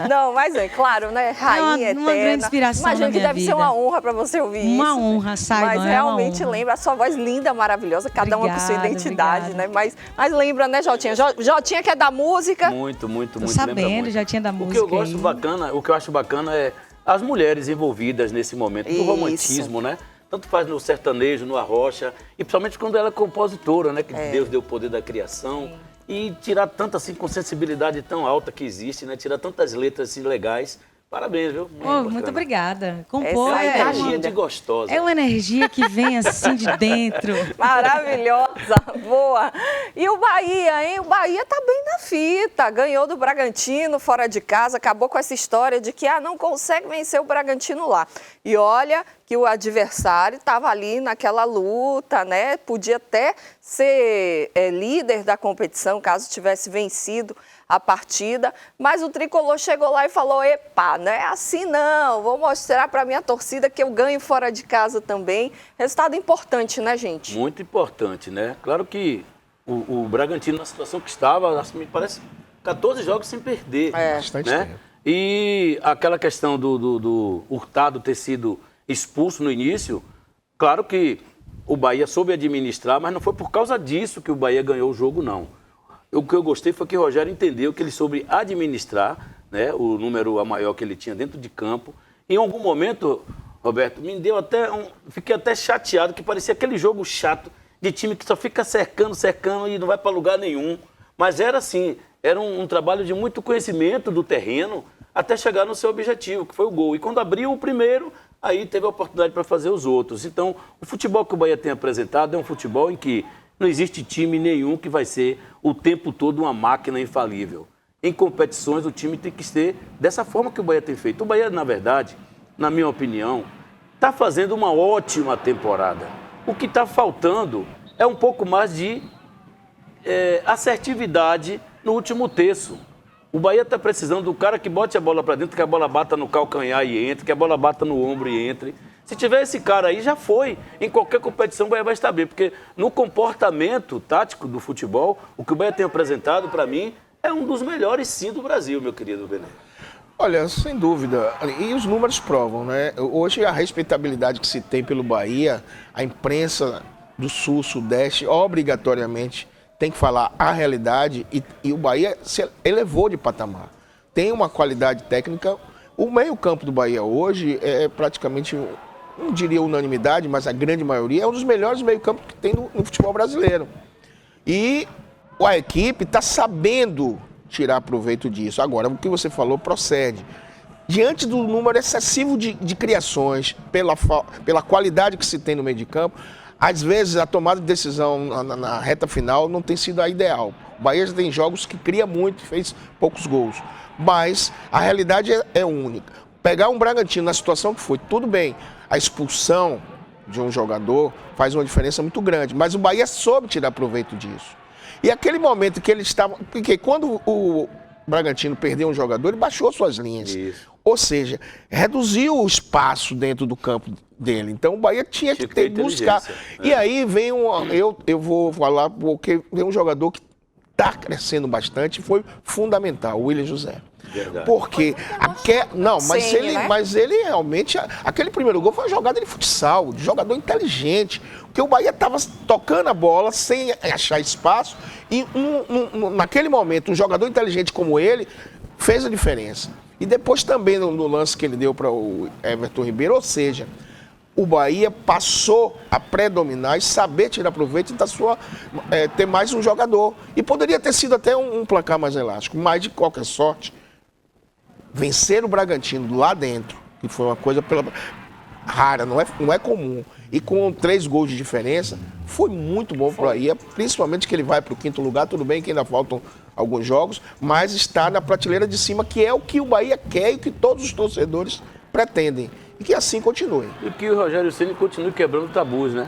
Não, mas é claro, né? Rainha eterna. Uma grande inspiração Imagino na que minha deve vida. ser uma honra para você ouvir isso. Uma honra, Saigon, Mas é uma realmente honra. lembra a sua voz linda, maravilhosa, cada uma com sua Obrigada, identidade, obrigada. né? Mas lembra, né, Jotinha? Jotinha que é da música. Muito, muito, Tô muito. sabendo, lembra muito. já tinha da música. O que eu gosto bacana, o que eu acho bacana é as mulheres envolvidas nesse momento do Isso. romantismo, né? Tanto faz no sertanejo, no arrocha, e principalmente quando ela é compositora, né? Que Deus deu o poder da criação. E tirar tanta, assim, com sensibilidade tão alta que existe, né? Tirar tantas letras assim, legais. Parabéns, viu? Muito obrigada. Compor Essa É é energia de gostosa. é uma energia que vem assim de dentro. Maravilhosa, boa. E o Bahia, hein? O Bahia tá bem na fita. Ganhou do Bragantino fora de casa, acabou com essa história de que não consegue vencer o Bragantino lá. E olha que o adversário estava ali naquela luta, né? Podia até ser líder da competição, caso tivesse vencido a partida, mas o Tricolor chegou lá e falou, epa, não é assim não, vou mostrar para minha torcida que eu ganho fora de casa também. Resultado importante, né, gente? Muito importante, né? Claro que o Bragantino, na situação que estava, assim, me parece 14 jogos sem perder. Bastante né? tempo. E aquela questão do Hurtado ter sido expulso no início, claro que o Bahia soube administrar, mas não foi por causa disso que o Bahia ganhou o jogo, não. O que eu gostei foi que o Rogério entendeu que ele soube administrar, né, o número a maior que ele tinha dentro de campo. Em algum momento, Roberto, me deu até fiquei até chateado, que parecia aquele jogo chato de time que só fica cercando e não vai para lugar nenhum. Mas era assim, era um trabalho de muito conhecimento do terreno até chegar no seu objetivo, que foi o gol. E quando abriu o primeiro, aí teve a oportunidade para fazer os outros. Então, o futebol que o Bahia tem apresentado é um futebol em que não existe time nenhum que vai ser o tempo todo uma máquina infalível. Em competições, o time tem que ser dessa forma que o Bahia tem feito. O Bahia, na verdade, na minha opinião, está fazendo uma ótima temporada. O que está faltando é um pouco mais de assertividade no último terço. O Bahia está precisando do cara que bote a bola para dentro, que a bola bata no calcanhar e entre, que a bola bata no ombro e entre. Se tiver esse cara aí, já foi. Em qualquer competição, o Bahia vai estar bem. Porque no comportamento tático do futebol, o que o Bahia tem apresentado, para mim, é um dos melhores, sim, do Brasil, meu querido Benê. Olha, sem dúvida. E os números provam, né? Hoje, a respeitabilidade que se tem pelo Bahia, a imprensa do Sul, Sudeste, obrigatoriamente tem que falar a realidade. E o Bahia se elevou de patamar. Tem uma qualidade técnica. O meio-campo do Bahia hoje é praticamente, não diria unanimidade, mas a grande maioria é um dos melhores meio-campos que tem no futebol brasileiro. E a equipe está sabendo tirar proveito disso. Agora, o que você falou procede. Diante do número excessivo de criações, pela qualidade que se tem no meio de campo, às vezes a tomada de decisão na reta final não tem sido a ideal. O Bahia já tem jogos que cria muito e fez poucos gols. Mas a realidade é única. Pegar um Bragantino na situação que foi, tudo bem, a expulsão de um jogador faz uma diferença muito grande, mas o Bahia soube tirar proveito disso. E aquele momento que ele estava... Porque quando o Bragantino perdeu um jogador, ele baixou suas linhas. Isso. Ou seja, reduziu o espaço dentro do campo dele. Então o Bahia tinha que buscar. E aí vem eu vou falar porque vem um jogador que está crescendo bastante, foi fundamental, o William José. Verdade. Porque mas ele realmente, aquele primeiro gol foi uma jogada de futsal, de jogador inteligente, porque o Bahia estava tocando a bola sem achar espaço e naquele momento um jogador inteligente como ele fez a diferença. E depois também no lance que ele deu para o Everton Ribeiro, ou seja, o Bahia passou a predominar e saber tirar proveito ter mais um jogador. E poderia ter sido até um placar mais elástico, mas de qualquer sorte, vencer o Bragantino lá dentro, que foi uma coisa rara, não é comum, e com 3 gols de diferença, foi muito bom para o Bahia, principalmente que ele vai para o 5º lugar, tudo bem que ainda faltam alguns jogos, mas está na prateleira de cima, que é o que o Bahia quer e o que todos os torcedores pretendem. E que assim continue. E que o Rogério Ceni continue quebrando tabus, né?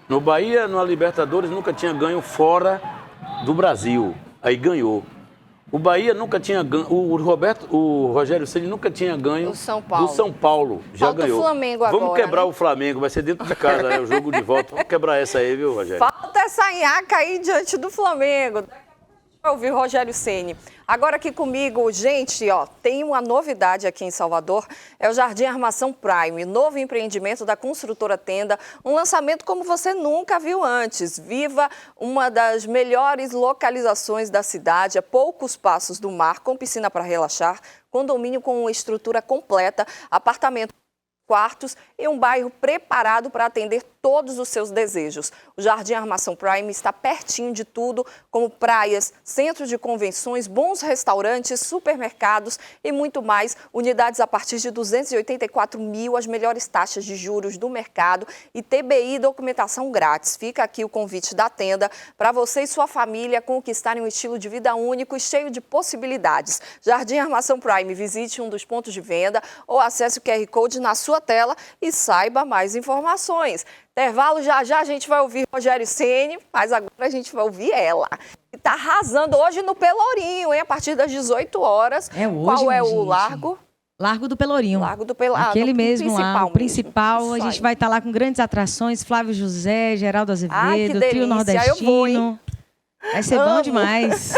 No Bahia, na Libertadores, nunca tinha ganho fora do Brasil. Aí ganhou. O Bahia nunca tinha ganho. O Rogério Ceni nunca tinha ganho do São Paulo. Do São Paulo. Já Falta ganhou. O Flamengo agora, vamos quebrar, né? o Flamengo, vai ser dentro de casa, né? O jogo de volta. Vamos quebrar essa aí, viu, Rogério? Falta essa nhaca aí diante do Flamengo. Ouvir Rogério Ceni. Agora aqui comigo, gente, ó, tem uma novidade aqui em Salvador, é o Jardim Armação Prime, novo empreendimento da construtora Tenda, um lançamento como você nunca viu antes. Viva uma das melhores localizações da cidade, a poucos passos do mar, com piscina para relaxar, condomínio com uma estrutura completa, apartamento, quartos e um bairro preparado para atender todos os seus desejos. O Jardim Armação Prime está pertinho de tudo, como praias, centro de convenções, bons restaurantes, supermercados e muito mais. Unidades a partir de 284 mil, as melhores taxas de juros do mercado e TBI documentação grátis. Fica aqui o convite da Tenda para você e sua família conquistarem um estilo de vida único e cheio de possibilidades. Jardim Armação Prime, visite um dos pontos de venda ou acesse o QR Code na sua tela e saiba mais informações. Intervalo, já a gente vai ouvir Rogério Ceni, mas agora a gente vai ouvir ela. Que está arrasando hoje no Pelourinho, hein? A partir das 18 horas. É hoje, Qual é gente? o largo? Largo do Pelourinho. Largo do Pelourinho. Aquele mesmo lá, o principal. Mesmo. A gente vai estar lá com grandes atrações. Flávio José, Geraldo Ai, que Azevedo, Trio delícia. Nordestino. Eu vou, hein? Vai ser bom demais.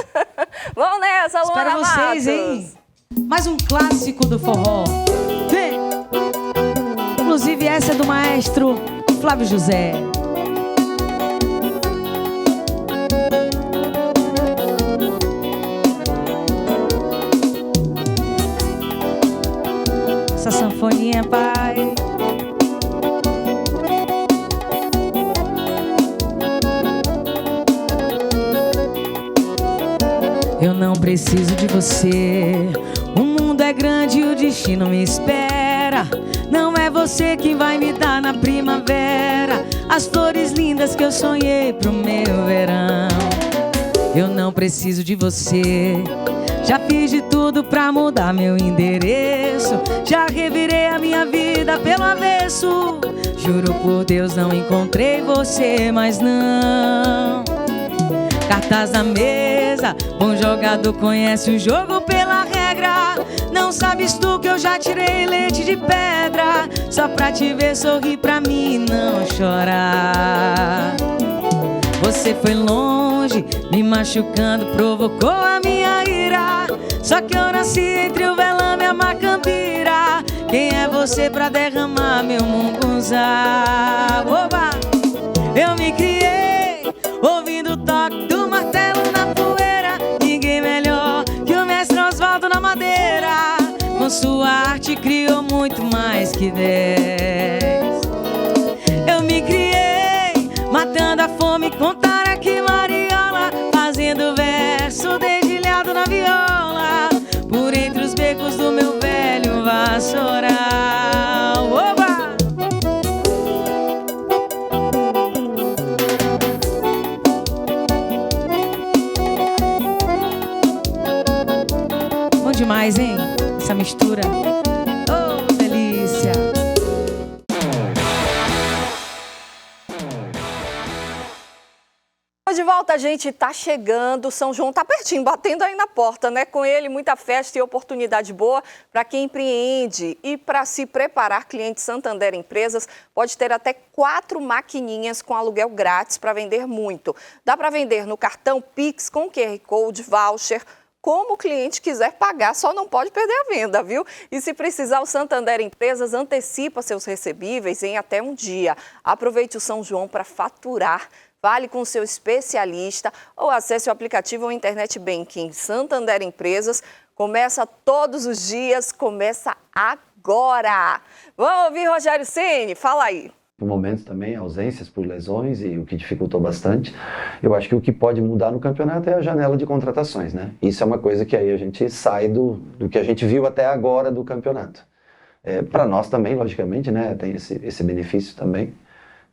Vamos nessa, Luana Espero vocês, Matos. hein? Mais um clássico do forró. Vem! Inclusive essa é do maestro Flávio José. Essa sanfoninha, pai. Eu não preciso de você. O mundo é grande e o destino me espera. Não é você quem vai me dar na primavera as flores lindas que eu sonhei pro meu verão. Eu não preciso de você. Já fiz de tudo pra mudar meu endereço. Já revirei a minha vida pelo avesso. Juro por Deus, não encontrei você, mas não. Cartas na mesa, bom jogador conhece o jogo pela regra. Não sabes tu que eu já tirei leite de pedra só pra te ver sorrir pra mim e não chorar. Você foi longe, me machucando, provocou a minha ira. Só que eu nasci entre o velame e a macambira. Quem é você pra derramar meu mungunzá? Oba! Eu me criei ouvindo o toque do martelo na poeira. Ninguém melhor que o mestre Osvaldo na madeira. Com sua arte criou muito mais que 10. Eu me criei matando a fome com tareca e mariola, fazendo verso dedilhado na viola, por entre os becos do meu velho vassoural. Oba! Bom demais, hein? Essa mistura. Oh, delícia! de volta, a gente tá chegando, São João tá pertinho, batendo aí na porta, né? Com ele, muita festa e oportunidade boa para quem empreende. E para se preparar, cliente Santander Empresas pode ter até 4 maquininhas com aluguel grátis para vender muito. Dá para vender no cartão Pix com QR Code, voucher, como o cliente quiser pagar, só não pode perder a venda, viu? E se precisar, o Santander Empresas antecipa seus recebíveis em até um dia. Aproveite o São João para faturar. Fale com o seu especialista ou acesse o aplicativo ou Internet Banking Santander Empresas. Começa todos os dias, começa agora. Vamos ouvir Rogério Ceni? Fala aí. No momento também, ausências por lesões e o que dificultou bastante. Eu acho que o que pode mudar no campeonato é a janela de contratações, né? Isso é uma coisa que aí a gente sai do que a gente viu até agora do campeonato. Para nós também, logicamente, né? Tem esse benefício também.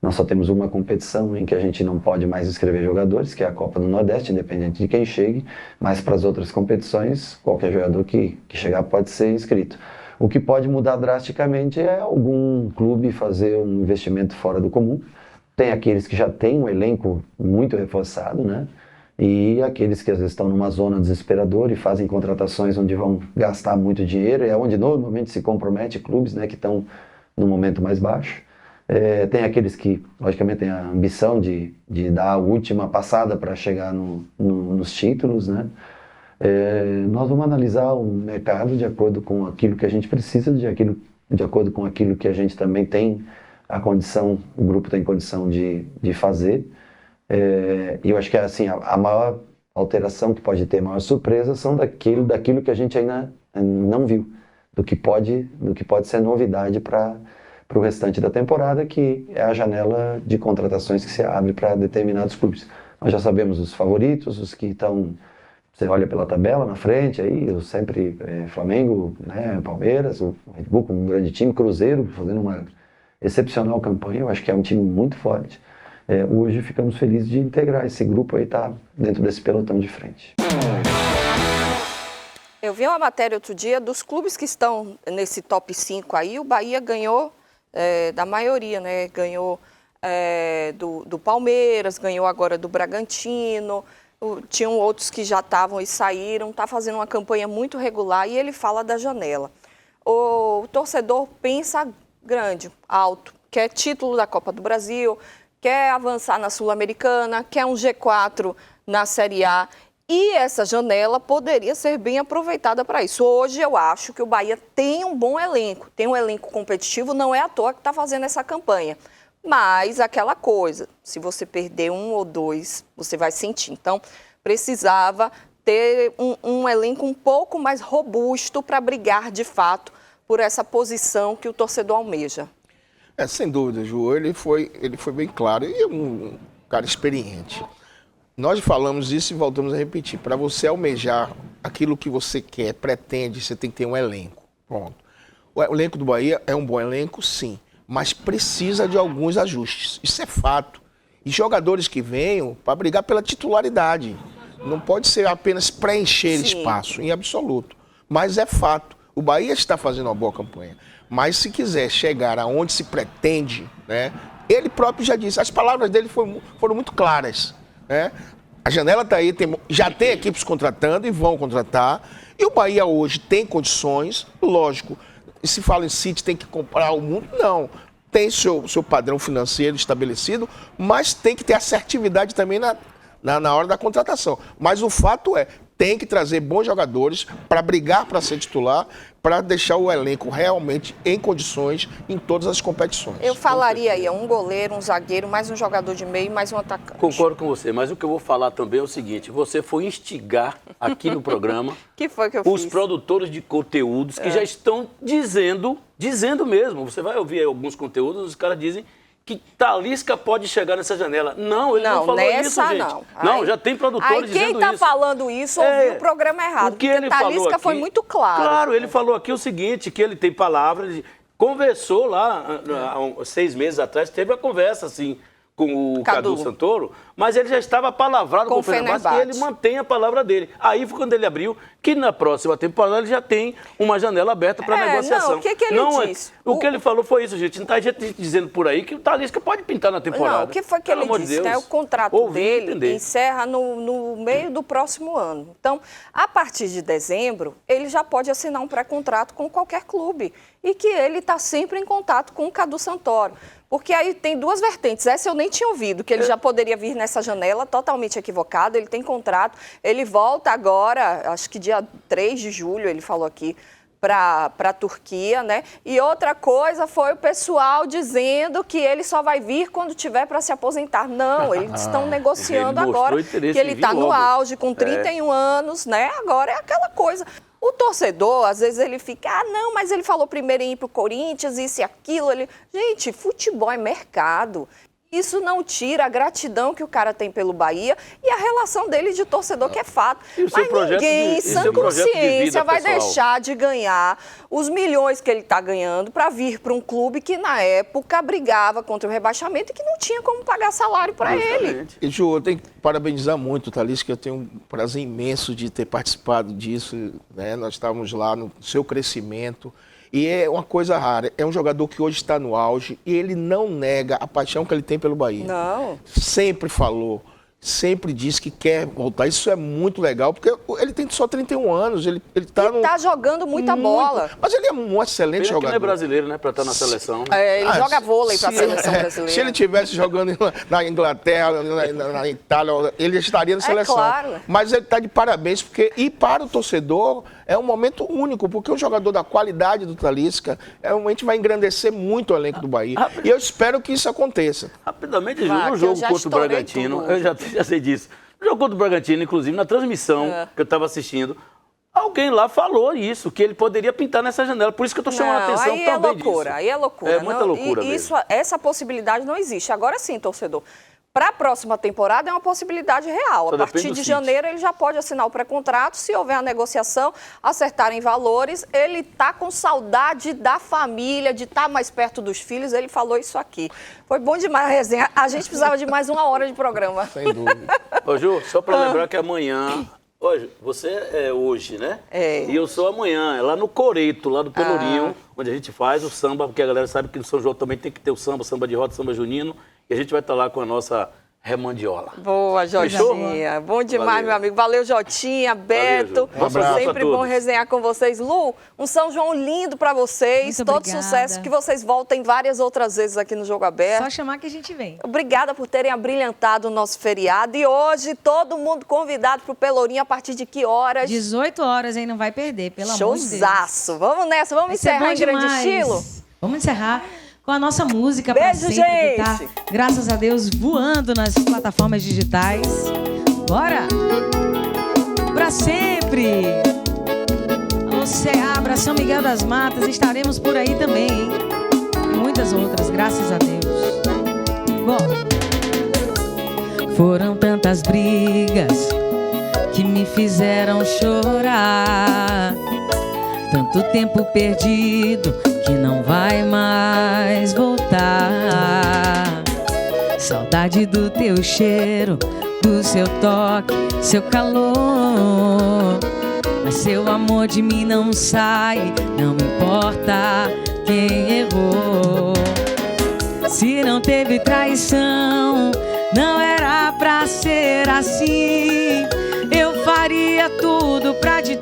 Nós só temos uma competição em que a gente não pode mais inscrever jogadores, que é a Copa do Nordeste, independente de quem chegue, mas para as outras competições, qualquer jogador que chegar pode ser inscrito. O que pode mudar drasticamente é algum clube fazer um investimento fora do comum. Tem aqueles que já têm um elenco muito reforçado, né? E aqueles que às vezes estão numa zona desesperadora e fazem contratações onde vão gastar muito dinheiro, é onde normalmente se compromete clubes, né, que estão no momento mais baixo. Tem aqueles que, logicamente, têm a ambição de dar a última passada para chegar nos títulos, né? Nós vamos analisar o mercado de acordo com aquilo que a gente precisa, de acordo com aquilo que a gente também tem a condição, o grupo tem condição de fazer. E eu acho que assim, a maior alteração que pode ter, a maior surpresa, são daquilo que a gente ainda não viu, do que pode ser novidade para o restante da temporada, que é a janela de contratações que se abre para determinados clubes. Nós já sabemos os favoritos, os que estão, você olha pela tabela na frente, aí sempre Flamengo, né, Palmeiras, o Red Bull com um grande time, Cruzeiro fazendo uma excepcional campanha, eu acho que é um time muito forte. Hoje ficamos felizes de integrar esse grupo aí, tá dentro desse pelotão de frente. Eu vi uma matéria outro dia dos clubes que estão nesse top 5 aí, o Bahia ganhou da maioria, né? Ganhou do Palmeiras, ganhou agora do Bragantino, tinham outros que já estavam e saíram, está fazendo uma campanha muito regular e ele fala da janela. O torcedor pensa grande, alto, quer título da Copa do Brasil, quer avançar na Sul-Americana, quer um G4 na Série A. E essa janela poderia ser bem aproveitada para isso. Hoje eu acho que o Bahia tem um bom elenco, tem um elenco competitivo, não é à toa que está fazendo essa campanha. Mas aquela coisa, se você perder 1 ou 2, você vai sentir. Então, precisava ter um elenco um pouco mais robusto para brigar de fato por essa posição que o torcedor almeja. Sem dúvida, Ju, ele foi bem claro e um cara experiente. Nós falamos isso e voltamos a repetir. Para você almejar aquilo que você quer, pretende, você tem que ter um elenco. Pronto. O elenco do Bahia é um bom elenco, sim, mas precisa de alguns ajustes. Isso é fato. E jogadores que venham para brigar pela titularidade. Não pode ser apenas preencher espaço, em absoluto. Mas é fato. O Bahia está fazendo uma boa campanha. Mas se quiser chegar aonde se pretende, né, ele próprio já disse, as palavras dele foram muito claras. Né? A janela está aí, já tem equipes contratando e vão contratar. E o Bahia hoje tem condições, lógico. E se fala em City, tem que comprar o mundo? Não. Tem seu padrão financeiro estabelecido, mas tem que ter assertividade também na hora da contratação. Mas o fato tem que trazer bons jogadores para brigar para ser titular, para deixar o elenco realmente em condições em todas as competições. Eu falaria aí, um goleiro, um zagueiro, mais um jogador de meio, mais um atacante. Concordo com você, mas o que eu vou falar também é o seguinte, você foi instigar aqui no programa que foi que eu os fiz? Produtores de conteúdos que já estão dizendo mesmo, você vai ouvir alguns conteúdos, os caras dizem que Talisca pode chegar nessa janela. Não, ele não falou isso, gente. Não, já tem produtores dizendo isso. Quem está falando isso ouviu o programa errado. O que ele falou Talisca aqui, foi muito claro. Claro, ele falou aqui o seguinte, que ele tem palavras, conversou lá há 6 meses atrás, teve uma conversa assim com o Cadu Santoro, mas ele já estava palavrado com o Fenerbahçe e ele mantém a palavra dele. Aí foi quando ele abriu que na próxima temporada ele já tem uma janela aberta para negociação. Não, o que ele disse? O que ele falou foi isso, gente. Não tá gente dizendo por aí que o Talisca pode pintar na temporada. Não, o que foi que ele disse? Né? O contrato dele encerra no meio do próximo ano. Então, a partir de dezembro, ele já pode assinar um pré-contrato com qualquer clube. E que ele está sempre em contato com o Cadu Santoro. Porque aí tem duas vertentes. Essa eu nem tinha ouvido, que ele já poderia vir nessa janela totalmente equivocado. Ele tem contrato, ele volta agora, acho que dia 3 de julho, ele falou aqui, para a Turquia, né? E outra coisa foi o pessoal dizendo que ele só vai vir quando tiver para se aposentar. Não, eles estão negociando agora, que ele está no auge, com 31 anos, né? Agora é aquela coisa. O torcedor, às vezes ele fica, não, mas ele falou primeiro em ir para o Corinthians, isso e aquilo. Gente, futebol é mercado. Isso não tira a gratidão que o cara tem pelo Bahia e a relação dele de torcedor, que é fato. Mas ninguém, em sã consciência, vai deixar de ganhar os milhões que ele está ganhando para vir para um clube que, na época, brigava contra o rebaixamento e que não tinha como pagar salário para ele. E, Ju, eu tenho que parabenizar muito o Talisca, que eu tenho um prazer imenso de ter participado disso, né? Nós estávamos lá no seu crescimento. E é uma coisa rara, é um jogador que hoje está no auge e ele não nega a paixão que ele tem pelo Bahia. Não. Sempre falou, sempre disse que quer voltar. Isso é muito legal, porque ele tem só 31 anos, ele está jogando muita bola. Mas ele é um excelente jogador. Ele é brasileiro, né, para estar na seleção. Ele joga vôlei para a seleção brasileira. Se ele estivesse jogando na Inglaterra, na Itália, ele estaria na seleção. Claro. Mas ele está de parabéns, porque e para o torcedor é um momento único, porque um jogador da qualidade do Talisca realmente vai engrandecer muito o elenco do Bahia. E eu espero que isso aconteça. Rapidamente, Ju, no jogo contra o Bragantino, eu já sei disso. No jogo contra o Bragantino, inclusive, na transmissão que eu estava assistindo, alguém lá falou isso, que ele poderia pintar nessa janela. Por isso que eu estou chamando a atenção também disso. Aí é loucura. É muita loucura mesmo. Essa possibilidade não existe. Agora sim, torcedor. Para a próxima temporada é uma possibilidade real. A partir de janeiro ele já pode assinar o pré-contrato, se houver a negociação, acertarem valores. Ele está com saudade da família, de estar mais perto dos filhos. Ele falou isso aqui. Foi bom demais a resenha. A gente precisava de mais 1 hora de programa. Sem dúvida. Ô, Ju, só para lembrar que amanhã... Hoje, você é hoje, né? É. E eu sou amanhã, é lá no Coreto, lá do Pelourinho, onde a gente faz o samba, porque a galera sabe que no São João também tem que ter o samba de roda, samba junino, e a gente vai estar lá com a nossa remandiola. Boa, Jotinha. Bom demais, meu amigo. Valeu, Jotinha, Beto. Valeu, sempre bom resenhar com vocês. Lu, um São João lindo pra vocês. Muito todo obrigada. Sucesso. Que vocês voltem várias outras vezes aqui no Jogo Aberto. Só chamar que a gente vem. Obrigada por terem abrilhantado o nosso feriado. E hoje, todo mundo convidado pro Pelourinho a partir de que horas? 18 horas, hein? Não vai perder, pelo amor de Deus. Showzaço. Vamos nessa, vamos encerrar em grande estilo? Vamos encerrar com a nossa música Beijo, pra sempre, que tá, gente. graças a Deus, voando nas plataformas digitais. Bora! Pra sempre! Alô, Ceabra, São Miguel das Matas, estaremos por aí também, hein? E muitas outras, graças a Deus. Bom, foram tantas brigas que me fizeram chorar. Tanto tempo perdido que não vai mais voltar. Saudade do teu cheiro, do seu toque, seu calor. Mas seu amor de mim não sai, não importa quem errou. Se não teve traição, não era pra ser assim. Eu faria tudo pra te